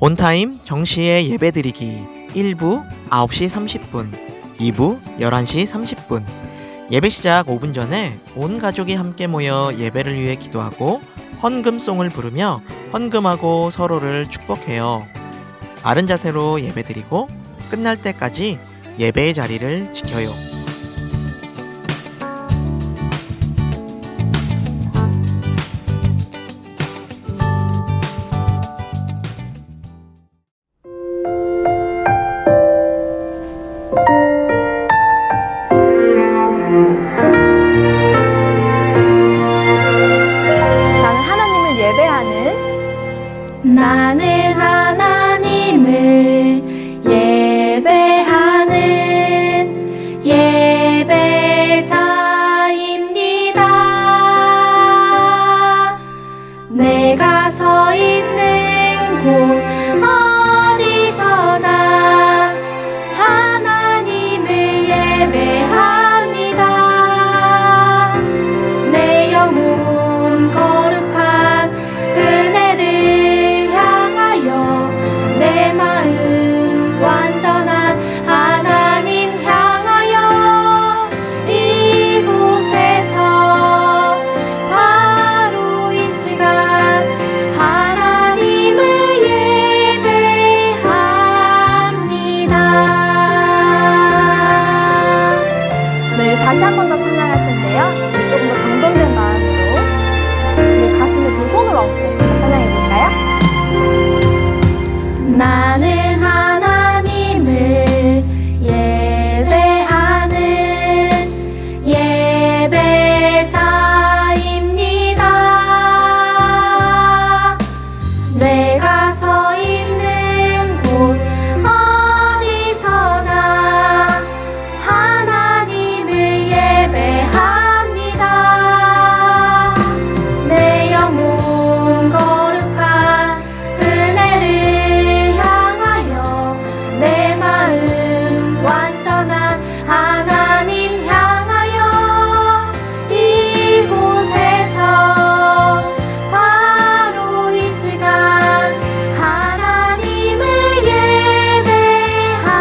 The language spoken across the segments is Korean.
온타임 정시에 예배드리기 1부 9시 30분, 2부 11시 30분. 예배 시작 5분 전에 온 가족이 함께 모여 예배를 위해 기도하고 헌금송을 부르며 헌금하고 서로를 축복해요. 바른 자세로 예배드리고 끝날 때까지 예배의 자리를 지켜요. 나는 하나님을 예배하는 예배자입니다. 내가 서 있는 곳 어디서나 하나님을 예배합니다. 내 영혼 거룩한 은혜를 내 마음 완전한 하나님 향하여 이곳에서 바로 이 시간 하나님을 예배합니다. 네, 다시 한 번 더 찬양할 텐데요. 조금 더 정돈된 마음으로 우리 가슴에 두 손을 얹고 찬양해 볼까요? 나는 하나님을 예배하는 예배자입니다. 내가 서 있는 곳 어디서나 하나님을 예배합니다. 내 영혼 거룩한 은혜를 내 마음 완전한 하나님 향하여 이곳에서 바로 이 시간 하나님을 예배합니다.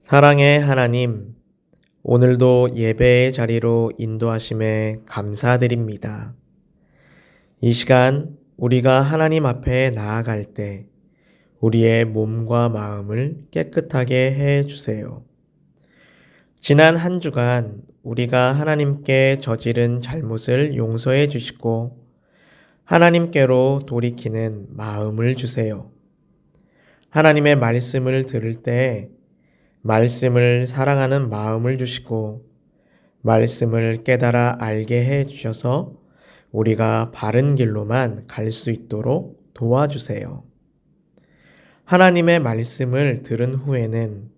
사랑의 하나님, 오늘도 예배의 자리로 인도하심에 감사드립니다. 이 시간 우리가 하나님 앞에 나아갈 때 우리의 몸과 마음을 깨끗하게 해 주세요. 지난 한 주간 우리가 하나님께 저지른 잘못을 용서해 주시고 하나님께로 돌이키는 마음을 주세요. 하나님의 말씀을 들을 때 말씀을 사랑하는 마음을 주시고 말씀을 깨달아 알게 해 주셔서 우리가 바른 길로만 갈 수 있도록 도와주세요. 하나님의 말씀을 들은 후에는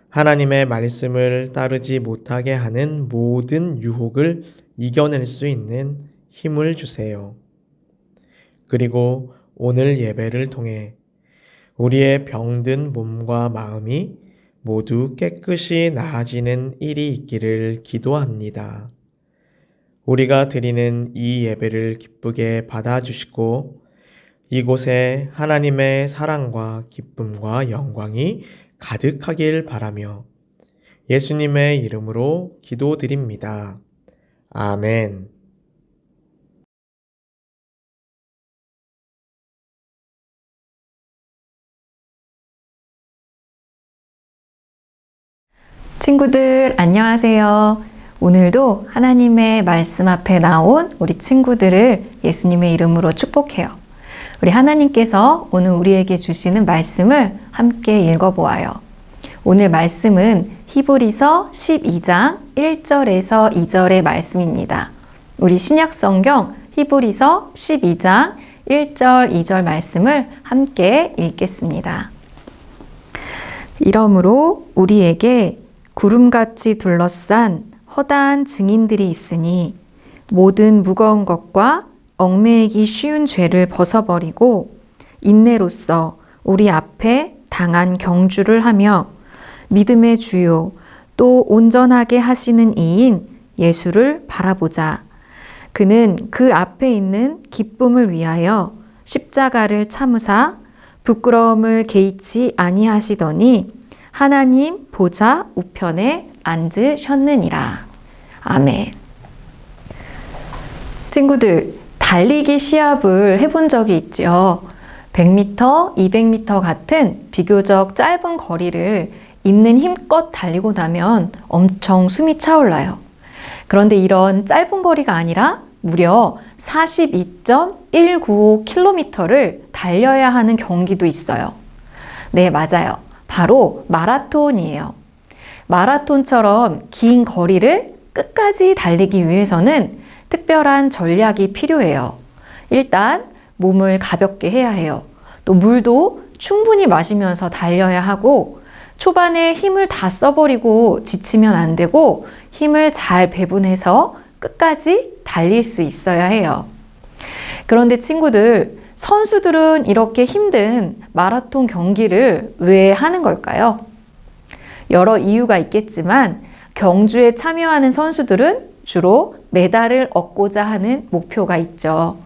하나님의 말씀을 따르지 못하게 하는 모든 유혹을 이겨낼 수 있는 힘을 주세요. 그리고 오늘 예배를 통해 우리의 병든 몸과 마음이 모두 깨끗이 나아지는 일이 있기를 기도합니다. 우리가 드리는 이 예배를 기쁘게 받아주시고 이곳에 하나님의 사랑과 기쁨과 영광이 가득하길 바라며 예수님의 이름으로 기도드립니다. 아멘. 친구들, 안녕하세요. 오늘도 하나님의 말씀 앞에 나온 우리 친구들을 예수님의 이름으로 축복해요. 우리 하나님께서 오늘 우리에게 주시는 말씀을 함께 읽어보아요. 오늘 말씀은 히브리서 12장 1절에서 2절의 말씀입니다. 우리 신약성경 히브리서 12장 1절, 2절 말씀을 함께 읽겠습니다. 이러므로 우리에게 구름같이 둘러싼 허다한 증인들이 있으니 모든 무거운 것과 얽매이기 쉬운 죄를 벗어버리고 인내로써 우리 앞에 당한 경주를 하며 믿음의 주요 또 온전하게 하시는 이인 예수를 바라보자. 그는 그 앞에 있는 기쁨을 위하여 십자가를 참으사 부끄러움을 개의치 아니하시더니 하나님 보좌 우편에 앉으셨느니라. 아멘. 친구들, 달리기 시합을 해본 적이 있죠. 100m, 200m 같은 비교적 짧은 거리를 있는 힘껏 달리고 나면 엄청 숨이 차올라요. 그런데 이런 짧은 거리가 아니라 무려 42.195km를 달려야 하는 경기도 있어요. 네, 맞아요. 바로 마라톤이에요. 마라톤처럼 긴 거리를 끝까지 달리기 위해서는 특별한 전략이 필요해요. 일단 몸을 가볍게 해야 해요. 또 물도 충분히 마시면서 달려야 하고 초반에 힘을 다 써버리고 지치면 안 되고 힘을 잘 배분해서 끝까지 달릴 수 있어야 해요. 그런데 친구들, 선수들은 이렇게 힘든 마라톤 경기를 왜 하는 걸까요? 여러 이유가 있겠지만 경주에 참여하는 선수들은 주로 메달을 얻고자 하는 목표가 있죠.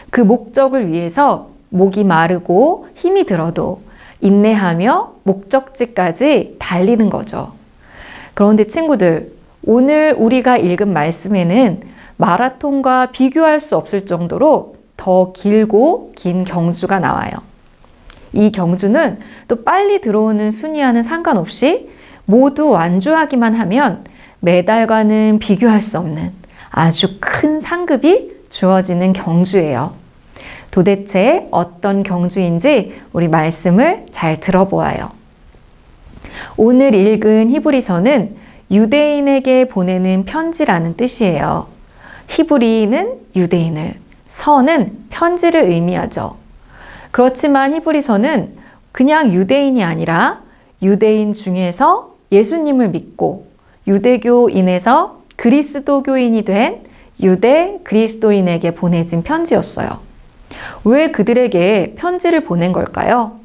그 목적을 위해서 목이 마르고 힘이 들어도 인내하며 목적지까지 달리는 거죠. 그런데 친구들, 오늘 우리가 읽은 말씀에는 마라톤과 비교할 수 없을 정도로 더 길고 긴 경주가 나와요. 이 경주는 또 빨리 들어오는 순위와는 상관없이 모두 완주하기만 하면 메달과는 비교할 수 없는 아주 큰 상급이 주어지는 경주예요. 도대체 어떤 경주인지 우리 말씀을 잘 들어보아요. 오늘 읽은 히브리서는 유대인에게 보내는 편지라는 뜻이에요. 히브리는 유대인을, 서는 편지를 의미하죠. 그렇지만 히브리서는 그냥 유대인이 아니라 유대인 중에서 예수님을 믿고 유대교인에서 그리스도교인이 된 유대 그리스도인에게 보내진 편지였어요. 왜 그들에게 편지를 보낸 걸까요?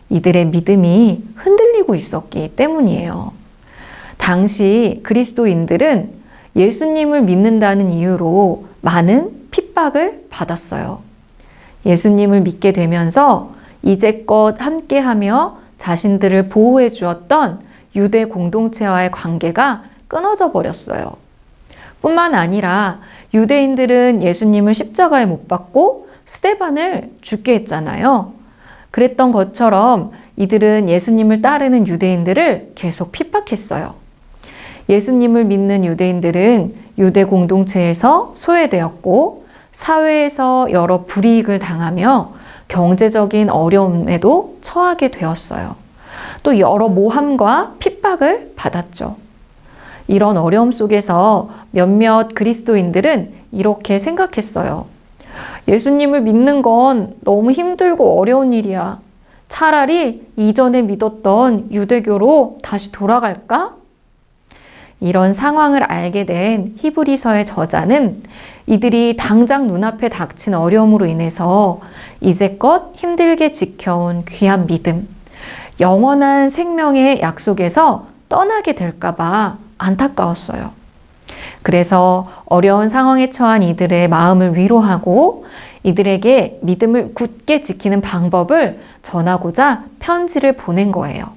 이들의 믿음이 흔들리고 있었기 때문이에요. 당시 그리스도인들은 예수님을 믿는다는 이유로 많은 핍박을 받았어요. 예수님을 믿게 되면서 이제껏 함께하며 자신들을 보호해 주었던 유대 공동체와의 관계가 끊어져 버렸어요. 뿐만 아니라 유대인들은 예수님을 십자가에 못 박고 스데반을 죽게 했잖아요. 그랬던 것처럼 이들은 예수님을 따르는 유대인들을 계속 핍박했어요. 예수님을 믿는 유대인들은 유대 공동체에서 소외되었고 사회에서 여러 불이익을 당하며 경제적인 어려움에도 처하게 되었어요. 또 여러 모함과 핍박을 받았죠. 이런 어려움 속에서 몇몇 그리스도인들은 이렇게 생각했어요. 예수님을 믿는 건 너무 힘들고 어려운 일이야. 차라리 이전에 믿었던 유대교로 다시 돌아갈까? 이런 상황을 알게 된 히브리서의 저자는 이들이 당장 눈앞에 닥친 어려움으로 인해서 이제껏 힘들게 지켜온 귀한 믿음, 영원한 생명의 약속에서 떠나게 될까봐 안타까웠어요. 그래서 어려운 상황에 처한 이들의 마음을 위로하고 이들에게 믿음을 굳게 지키는 방법을 전하고자 편지를 보낸 거예요.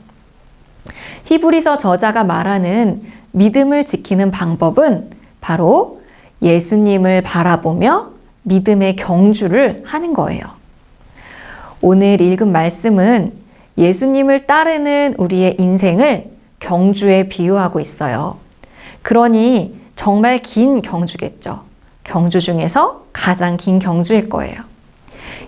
히브리서 저자가 말하는 믿음을 지키는 방법은 바로 예수님을 바라보며 믿음의 경주를 하는 거예요. 오늘 읽은 말씀은 예수님을 따르는 우리의 인생을 경주에 비유하고 있어요. 그러니 정말 긴 경주겠죠. 경주 중에서 가장 긴 경주일 거예요.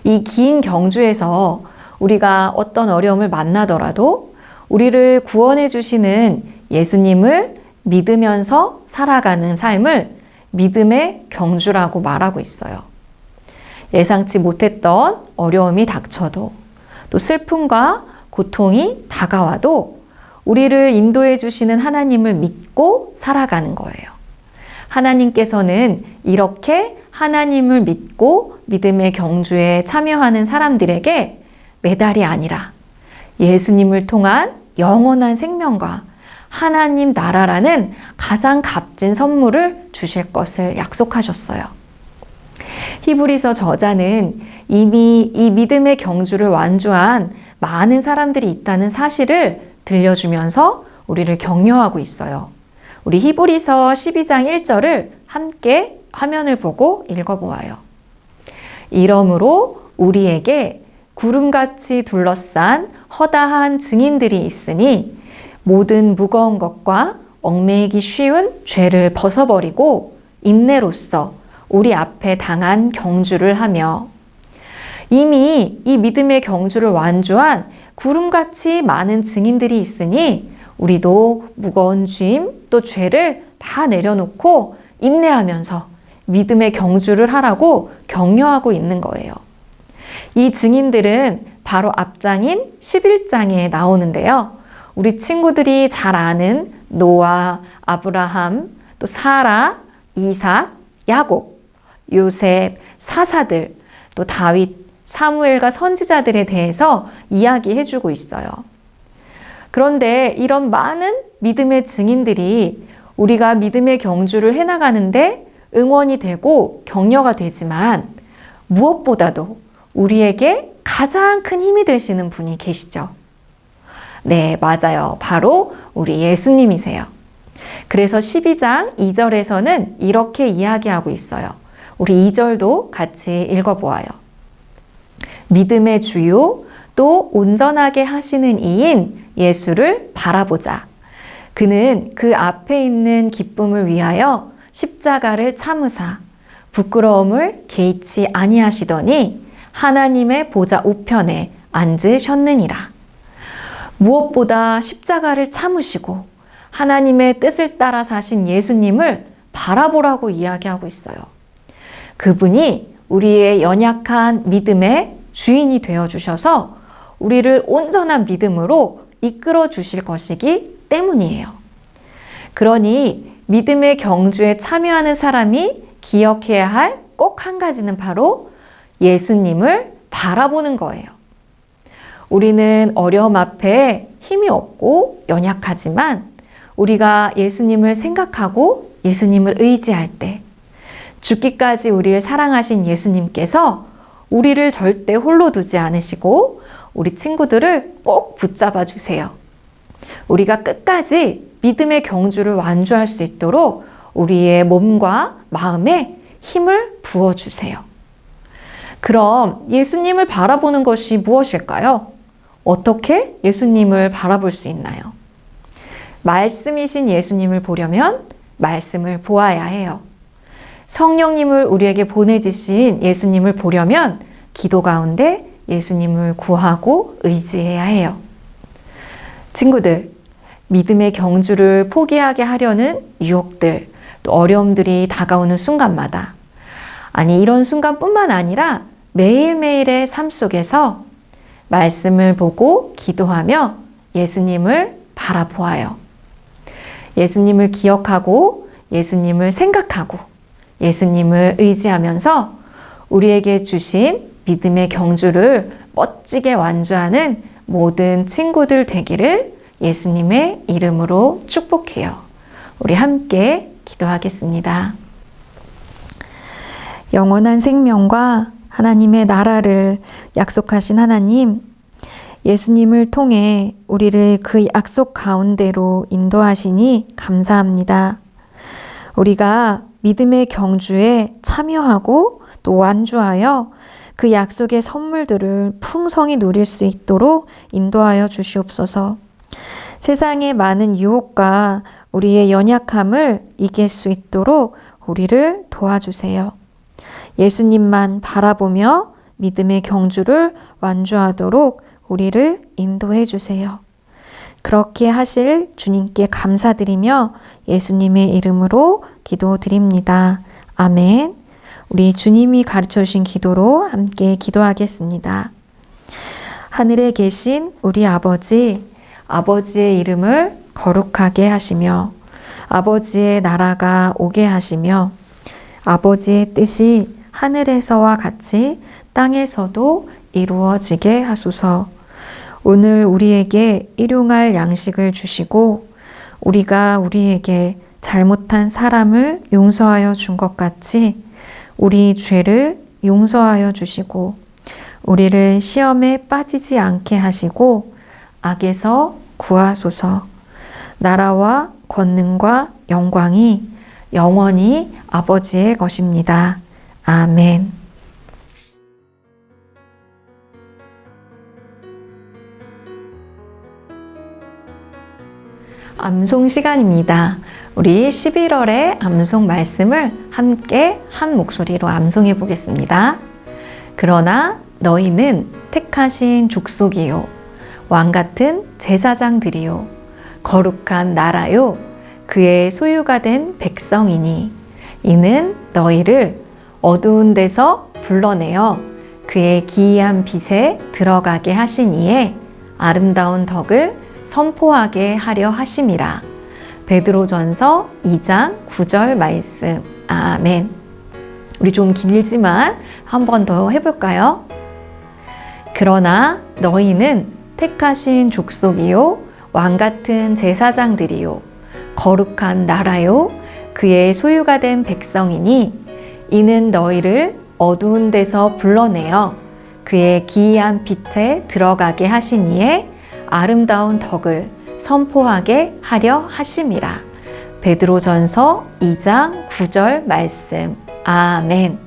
이 긴 경주에서 우리가 어떤 어려움을 만나더라도 우리를 구원해 주시는 예수님을 믿으면서 살아가는 삶을 믿음의 경주라고 말하고 있어요. 예상치 못했던 어려움이 닥쳐도 또 슬픔과 고통이 다가와도 우리를 인도해 주시는 하나님을 믿고 살아가는 거예요. 하나님께서는 이렇게 하나님을 믿고 믿음의 경주에 참여하는 사람들에게 메달이 아니라 예수님을 통한 영원한 생명과 하나님 나라라는 가장 값진 선물을 주실 것을 약속하셨어요. 히브리서 저자는 이미 이 믿음의 경주를 완주한 많은 사람들이 있다는 사실을 들려주면서 우리를 격려하고 있어요. 우리 히브리서 12장 1절을 함께 화면을 보고 읽어보아요. 이러므로 우리에게 구름같이 둘러싼 허다한 증인들이 있으니 모든 무거운 것과 얽매이기 쉬운 죄를 벗어버리고 인내로써 우리 앞에 당한 경주를 하며 이미 이 믿음의 경주를 완주한 구름같이 많은 증인들이 있으니 우리도 무거운 짐 또 죄를 다 내려놓고 인내하면서 믿음의 경주를 하라고 격려하고 있는 거예요. 이 증인들은 바로 앞장인 11장에 나오는데요. 우리 친구들이 잘 아는 노아, 아브라함, 또 사라, 이삭, 야곱, 요셉, 사사들, 또 다윗, 사무엘과 선지자들에 대해서 이야기해주고 있어요. 그런데 이런 많은 믿음의 증인들이 우리가 믿음의 경주를 해나가는데 응원이 되고 격려가 되지만 무엇보다도 우리에게 가장 큰 힘이 되시는 분이 계시죠. 네, 맞아요. 바로 우리 예수님이세요. 그래서 12장 2절에서는 이렇게 이야기하고 있어요. 우리 2절도 같이 읽어보아요. 믿음의 주요 또 온전하게 하시는 이인 예수를 바라보자. 그는 그 앞에 있는 기쁨을 위하여 십자가를 참으사 부끄러움을 개의치 아니하시더니 하나님의 보좌 우편에 앉으셨느니라. 무엇보다 십자가를 참으시고 하나님의 뜻을 따라 사신 예수님을 바라보라고 이야기하고 있어요. 그분이 우리의 연약한 믿음의 주인이 되어주셔서 우리를 온전한 믿음으로 이끌어 주실 것이기 때문이에요. 그러니 믿음의 경주에 참여하는 사람이 기억해야 할 꼭 한 가지는 바로 예수님을 바라보는 거예요. 우리는 어려움 앞에 힘이 없고 연약하지만 우리가 예수님을 생각하고 예수님을 의지할 때 죽기까지 우리를 사랑하신 예수님께서 우리를 절대 홀로 두지 않으시고 우리 친구들을 꼭 붙잡아 주세요. 우리가 끝까지 믿음의 경주를 완주할 수 있도록 우리의 몸과 마음에 힘을 부어주세요. 그럼 예수님을 바라보는 것이 무엇일까요? 어떻게 예수님을 바라볼 수 있나요? 말씀이신 예수님을 보려면 말씀을 보아야 해요. 성령님을 우리에게 보내주신 예수님을 보려면 기도 가운데 예수님을 구하고 의지해야 해요. 친구들, 믿음의 경주를 포기하게 하려는 유혹들, 또 어려움들이 다가오는 순간마다, 아니 이런 순간뿐만 아니라 매일매일의 삶 속에서 말씀을 보고 기도하며 예수님을 바라보아요. 예수님을 기억하고 예수님을 생각하고 예수님을 의지하면서 우리에게 주신 믿음의 경주를 멋지게 완주하는 모든 친구들 되기를 예수님의 이름으로 축복해요. 우리 함께 기도하겠습니다. 영원한 생명과 하나님의 나라를 약속하신 하나님, 예수님을 통해 우리를 그 약속 가운데로 인도하시니 감사합니다. 우리가 믿음의 경주에 참여하고 또 완주하여 그 약속의 선물들을 풍성히 누릴 수 있도록 인도하여 주시옵소서. 세상의 많은 유혹과 우리의 연약함을 이길 수 있도록 우리를 도와주세요. 예수님만 바라보며 믿음의 경주를 완주하도록 우리를 인도해 주세요. 그렇게 하실 주님께 감사드리며 예수님의 이름으로 기도드립니다. 아멘. 우리 주님이 가르쳐 주신 기도로 함께 기도하겠습니다. 하늘에 계신 우리 아버지, 아버지의 이름을 거룩하게 하시며 아버지의 나라가 오게 하시며 아버지의 뜻이 하늘에서와 같이 땅에서도 이루어지게 하소서. 오늘 우리에게 일용할 양식을 주시고 우리가 우리에게 잘못한 사람을 용서하여 준 것 같이 우리 죄를 용서하여 주시고 우리를 시험에 빠지지 않게 하시고 악에서 구하소서. 나라와 권능과 영광이 영원히 아버지의 것입니다. 아멘. 암송 시간입니다. 우리 11월의 암송 말씀을 함께 한 목소리로 암송해 보겠습니다. 그러나 너희는 택하신 족속이요 왕 같은 제사장들이요 거룩한 나라요 그의 소유가 된 백성이니 이는 너희를 어두운 데서 불러내어 그의 기이한 빛에 들어가게 하시니에 아름다운 덕을 선포하게 하려 하심이라. 베드로전서 2장 9절 말씀. 아멘. 우리 좀 길지만 한 번 더 해볼까요? 그러나 너희는 택하신 족속이요 왕 같은 제사장들이요 거룩한 나라요 그의 소유가 된 백성이니 이는 너희를 어두운 데서 불러내어 그의 기이한 빛에 들어가게 하시니에 아름다운 덕을 선포하게 하려 하심이라. 베드로전서 2장 9절 말씀. 아멘.